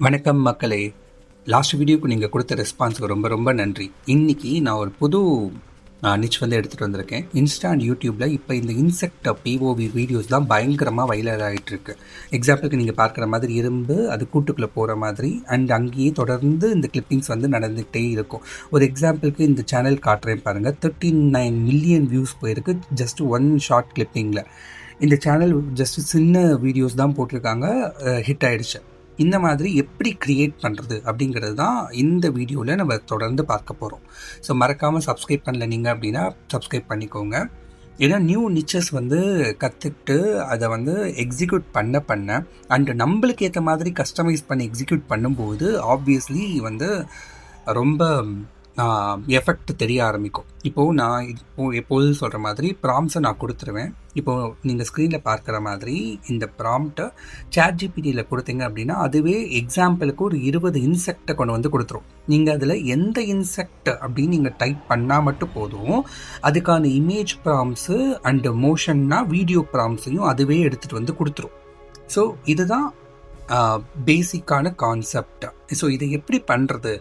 வணக்கம் மக்களே. லாஸ்ட் வீடியோக்கு நீங்கள் கொடுத்த ரெஸ்பான்ஸுக்கு ரொம்ப ரொம்ப நன்றி. இன்றைக்கி நான் ஒரு புது நிச் வந்து எடுத்துகிட்டு வந்திருக்கேன். இன்ஸ்டா அண்ட் யூடியூப்பில் இப்போ இந்த இன்செக்ட் பிஓவி வீடியோஸ் தான் பயங்கரமாக வைரல் ஆகிட்டுருக்கு. எக்ஸாம்பிளுக்கு நீங்கள் பார்க்குற மாதிரி இரும்பு அது கூட்டுக்குள்ளே போகிற மாதிரி அண்ட் அங்கேயே தொடர்ந்து இந்த கிளிப்பிங்ஸ் வந்து நடந்துகிட்டே இருக்கும். ஒரு எக்ஸாம்பிளுக்கு இந்த சேனல் காட்டுறேன் பாருங்கள். 39 மில்லியன் வியூஸ் போயிருக்கு ஜஸ்ட் ஒன் ஷார்ட் கிளிப்பிங்கில். இந்த சேனல் ஜஸ்ட் சின்ன வீடியோஸ் தான் போட்டிருக்காங்க, ஹிட் ஆகிடுச்சு. இந்த மாதிரி எப்படி க்ரியேட் பண்ணுறது அப்படிங்கிறது தான் இந்த வீடியோவில் நம்ம தொடர்ந்து பார்க்க போகிறோம். ஸோ மறக்காமல் சப்ஸ்கிரைப் பண்ணல நீங்கள் அப்படின்னா சப்ஸ்கிரைப் பண்ணிக்கோங்க. ஏன்னா நியூ நிச்சஸ் வந்து கற்றுக்கிட்டு அதை வந்து எக்ஸிக்யூட் பண்ண அண்டு நம்மளுக்கு ஏற்ற மாதிரி கஸ்டமைஸ் பண்ணி எக்ஸிக்யூட் பண்ணும்போது ஆப்வியஸ்லி வந்து ரொம்ப எஃபெக்ட் தெரிய ஆரம்பிக்கும். இப்போது நான் எப்போதும் சொல்கிற மாதிரி ப்ராம்ப்ஸை நான் கொடுத்துருவேன். இப்போது நீங்கள் ஸ்க்ரீனில் பார்க்குற மாதிரி இந்த ப்ராம்ப்டை ChatGPTயில் கொடுத்தீங்க அப்படின்னா அதுவே எக்ஸாம்பிளுக்கு ஒரு 20 இன்செக்டை கொண்டு வந்து கொடுத்துரும். நீங்கள் அதில் எந்த இன்செக்ட் அப்படின்னு நீங்கள் டைப் பண்ணால் மட்டும் போதும், அதுக்கான இமேஜ் ப்ராம்ப்ஸு அண்டு மோஷன்னா வீடியோ ப்ராம்ப்ஸையும் அதுவே எடுத்துகிட்டு வந்து கொடுத்துரும். ஸோ இதுதான் பேசிக்கான கான்செப்ட். ஸோ இதை எப்படி பண்ணுறது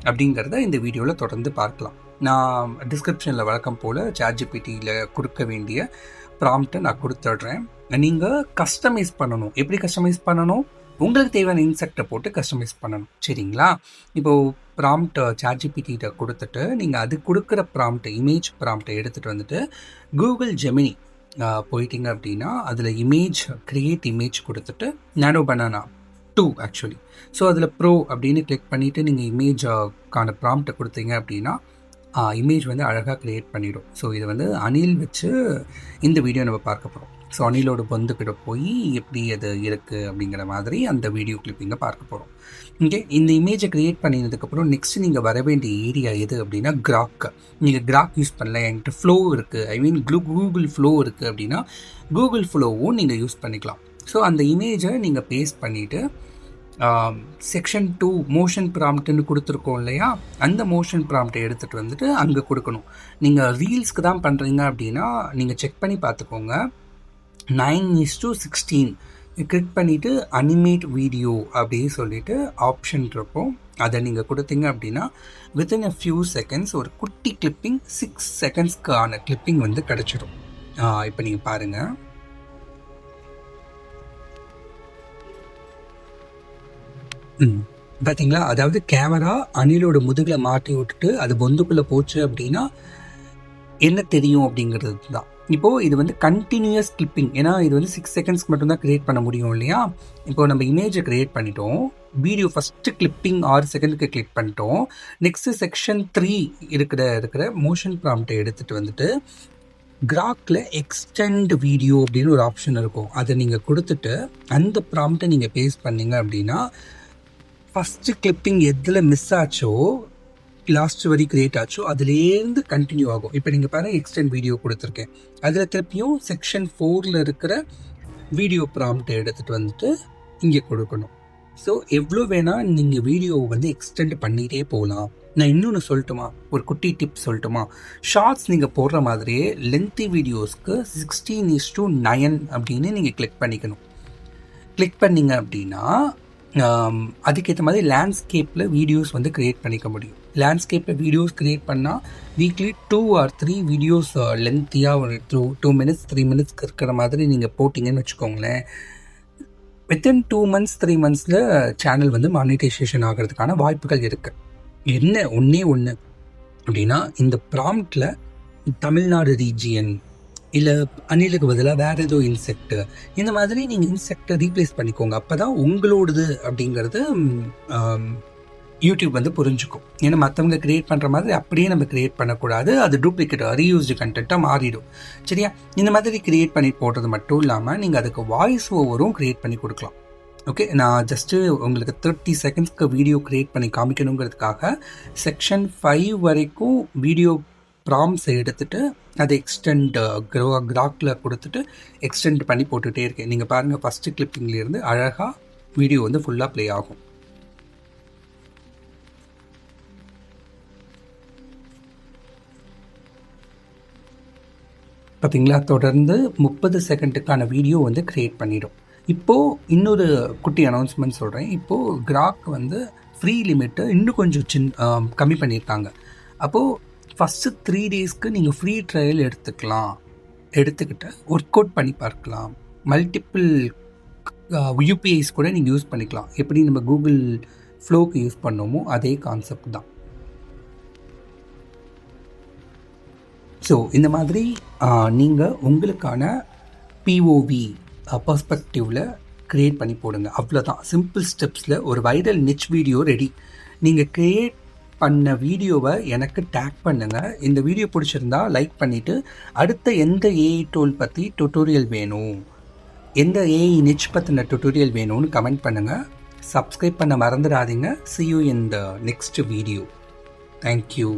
அப்படிங்கிறத இந்த வீடியோவில் தொடர்ந்து பார்க்கலாம். நான் டிஸ்கிரிப்ஷனில் வழக்கம் போல் ChatGPTயில் கொடுக்க வேண்டிய ப்ராம்ப்டை நான் கொடுத்துட்றேன். நீங்கள் கஸ்டமைஸ் பண்ணணும். எப்படி கஸ்டமைஸ் பண்ணணும்? உங்களுக்கு தேவையான இன்செக்டை போட்டு கஸ்டமைஸ் பண்ணணும், சரிங்களா? இப்போது ப்ராம்ப்ட் ChatGPTகிட்ட கொடுத்துட்டு நீங்கள் அது கொடுக்குற ப்ராம்ப்ட் இமேஜ் ப்ராம்ப்டை எடுத்துகிட்டு வந்துட்டு கூகுள் ஜெமினி போயிட்டீங்க அப்படின்னா அதில் இமேஜ் க்ரியேட் இமேஜ் கொடுத்துட்டு நானோ பனானா 2 ஆக்சுவலி. ஸோ அதில் ப்ரோ அப்படின்னு கிளிக் பண்ணிவிட்டு நீங்கள் இமேஜான ப்ராம்ப்டை கொடுத்தீங்க அப்படின்னா இமேஜ் வந்து அழகாக க்ரியேட் பண்ணிடும். ஸோ இதை வந்து அனில் வச்சு இந்த வீடியோ நம்ம பார்க்க போகிறோம். ஸோ அனிலோட பொந்துக்கிட்ட போய் எப்படி அது இருக்குது அப்படிங்கிற மாதிரி அந்த வீடியோ கிளிப்பிங்கை பார்க்க போகிறோம். இங்கே இந்த இமேஜை க்ரியேட் பண்ணினதுக்கப்புறம் நெக்ஸ்ட் நீங்கள் வர வேண்டிய ஏரியா எது அப்படின்னா கிராக். நீங்கள் கிராக் யூஸ் பண்ணல, என்கிட்ட ஃப்ளோ இருக்குது, ஐ மீன் கூகுள் ஃப்ளோ இருக்குது அப்படின்னா கூகுள் ஃப்ளோவும் நீங்கள் யூஸ் பண்ணிக்கலாம். ஸோ அந்த இமேஜை நீங்கள் பேஸ்ட் பண்ணிவிட்டு செக்ஷன் 2 மோஷன் ப்ராம்ப்ட்னு கொடுத்துருக்கோம் இல்லையா, அந்த மோஷன் ப்ராம்ப்டை எடுத்துகிட்டு வந்துட்டு அங்கே கொடுக்கணும். நீங்கள் ரீல்ஸ்க்கு தான் பண்ணுறீங்க அப்படின்னா நீங்கள் செக் பண்ணி பார்த்துக்கோங்க. 9:16 கிளிக் பண்ணிவிட்டு அனிமேட் வீடியோ அப்படின்னு சொல்லிட்டு ஆப்ஷன் இருக்கும். அதை நீங்கள் கொடுத்தீங்க அப்படின்னா வித்தின் a few seconds ஒரு குட்டி கிளிப்பிங் 6 செகண்ட்ஸ்க்கான கிளிப்பிங் வந்து கிடச்சிடும். இப்போ நீங்கள் பாருங்கள். பார்த்தீங்களா? அதாவது கேமரா அனிலோட முதுகில் மாட்டி விட்டுட்டு அது பொந்துக்குள்ளே போச்சு அப்படின்னா என்ன தெரியும் அப்படிங்கிறது தான். இப்போது இது வந்து கண்டினியூஸ் கிளிப்பிங். ஏன்னா இது வந்து 6 செகண்ட்ஸ்க்கு மட்டும்தான் க்ரியேட் பண்ண முடியும் இல்லையா. இப்போது நம்ம இமேஜை க்ரியேட் பண்ணிட்டோம், வீடியோ ஃபஸ்ட்டு கிளிப்பிங் 6 செகண்டுக்கு கிளிக் பண்ணிட்டோம். நெக்ஸ்ட்டு செக்ஷன் 3 இருக்கிற மோஷன் ப்ராம்ப்டை எடுத்துகிட்டு வந்துட்டு கிராக்கில் எக்ஸ்டெண்ட் வீடியோ அப்படின்னு ஒரு ஆப்ஷன் இருக்கும். அதை நீங்கள் கொடுத்துட்டு அந்த ப்ராம்ப்டை நீங்கள் பேஸ்ட் பண்ணிங்க அப்படின்னா ஃபஸ்ட்டு கிளிப்பிங் எதில் மிஸ் ஆச்சோ லாஸ்ட் வரி கிரியேட் ஆச்சோ அதுலேருந்து கண்டினியூ ஆகும். இப்போ நீங்கள் பாருங்கள், எக்ஸ்டெண்ட் வீடியோ கொடுத்துருக்கேன். அதில் திருப்பியும் செக்ஷன் 4 இருக்கிற வீடியோ ப்ராம்ப்டை எடுத்துகிட்டு வந்துட்டு இங்கே கொடுக்கணும். ஸோ எவ்வளோ வேணால் நீங்கள் வீடியோவை வந்து எக்ஸ்டெண்ட் பண்ணிகிட்டே போகலாம். நான் இன்னொன்று சொல்லட்டுமா, ஒரு குட்டி டிப் சொல்லட்டுமா? ஷார்ட்ஸ் நீங்கள் போடுற மாதிரியே லென்த்தி வீடியோஸ்க்கு 16:9 அப்படின்னு நீங்கள் கிளிக் பண்ணிக்கணும். கிளிக் பண்ணிங்க அப்படின்னா அதுக்கேற்ற மாதிரி லேண்ட்ஸ்கேப்பில் வீடியோஸ் வந்து க்ரியேட் பண்ணிக்க முடியும். லேண்ட்ஸ்கேப்பில் வீடியோஸ் க்ரியேட் பண்ணால் வீக்லி 2 or 3 வீடியோஸ் லென்த்தியாக ஒரு 2 minutes 3 minutes இருக்கிற மாதிரி நீங்கள் போட்டிங்கன்னு வச்சுக்கோங்களேன். வித்தின் 2 months 3 monthஸில் சேனல் வந்து மானிட்டைசேஷன் ஆகிறதுக்கான வாய்ப்புகள் இருக்குது. என்ன ஒன்று அப்படின்னா இந்த ப்ராம்ப்டில் தமிழ்நாடு ரீஜியன் இல்லை அனிலுக்கு பதிலாக வேறு ஏதோ இன்செக்ட், இந்த மாதிரி நீங்கள் இன்செக்டை ரீப்ளேஸ் பண்ணிக்கோங்க. அப்போ தான் உங்களோடது அப்படிங்கிறது யூடியூப் வந்து புரிஞ்சுக்கும். ஏன்னா மற்றவங்க க்ரியேட் பண்ணுற மாதிரி அப்படியே நம்ம க்ரியேட் பண்ணக்கூடாது, அது டூப்ளிகேட் ரீயூஸ்டு கண்டென்ட்டாக மாறிடும், சரியா? இந்த மாதிரி க்ரியேட் பண்ணி போடுறது மட்டும் இல்லாமல் நீங்கள் அதுக்கு வாய்ஸ் ஓவரும் க்ரியேட் பண்ணி கொடுக்கலாம். ஓகே, நான் ஜஸ்ட்டு உங்களுக்கு 30 செகண்ட்ஸ்க்கு வீடியோ க்ரியேட் பண்ணி காமிக்கணுங்கிறதுக்காக செக்ஷன் 5 வரைக்கும் வீடியோ ப்ராம்ப்ஸை எடுத்துகிட்டு அதை எக்ஸ்டெண்ட் கிராக்கில் கொடுத்துட்டு எக்ஸ்டெண்ட் பண்ணி போட்டுகிட்டே இருக்கேன். நீங்கள் பாருங்கள், ஃபஸ்ட்டு கிளிப்பிங்லேருந்து அழகாக வீடியோ வந்து ஃபுல்லாக ப்ளே ஆகும். பார்த்தீங்களா? தொடர்ந்து 30 செகண்டுக்கான வீடியோ வந்து க்ரியேட் பண்ணிடும். இப்போது இன்னொரு குட்டி அனௌன்ஸ்மெண்ட் சொல்கிறேன். இப்போது கிராக் வந்து ஃப்ரீ லிமிட்டை இன்னும் கொஞ்சம் கம்மி பண்ணியிருக்காங்க. அப்போது ஃபஸ்ட்டு 3 டேஸ்க்கு நீங்கள் ஃப்ரீ ட்ரையல் எடுத்துக்கிட்டு ஒர்க் அவுட் பண்ணி பார்க்கலாம். மல்டிபிள் யூபிஐஸ் கூட நீங்கள் யூஸ் பண்ணிக்கலாம். எப்படி நம்ம கூகுள் ஃப்ளோக்கு யூஸ் பண்ணோமோ அதே கான்செப்ட் தான். ஸோ இந்த மாதிரி நீங்கள் உங்களுக்கான பிஓவி பர்ஸ்பெக்டிவில் க்ரியேட் பண்ணி போடுங்க. அவ்வளோதான், சிம்பிள் ஸ்டெப்ஸில் ஒரு வைரல் நிச் வீடியோ ரெடி. நீங்கள் க்ரியேட் பண்ண வீடியோவை எனக்கு டேக் பண்ணுங்கள். இந்த வீடியோ பிடிச்சிருந்தா லைக் பண்ணிவிட்டு அடுத்த எந்த ஏஐ டூல் பற்றி டுட்டோரியல் வேணும், எந்த ஏஐ நிச் பற்றின டுட்டோரியல் வேணும்னு கமெண்ட் பண்ணுங்கள். சப்ஸ்கிரைப் பண்ண மறந்துடாதீங்க. See you in the next video. Thank you.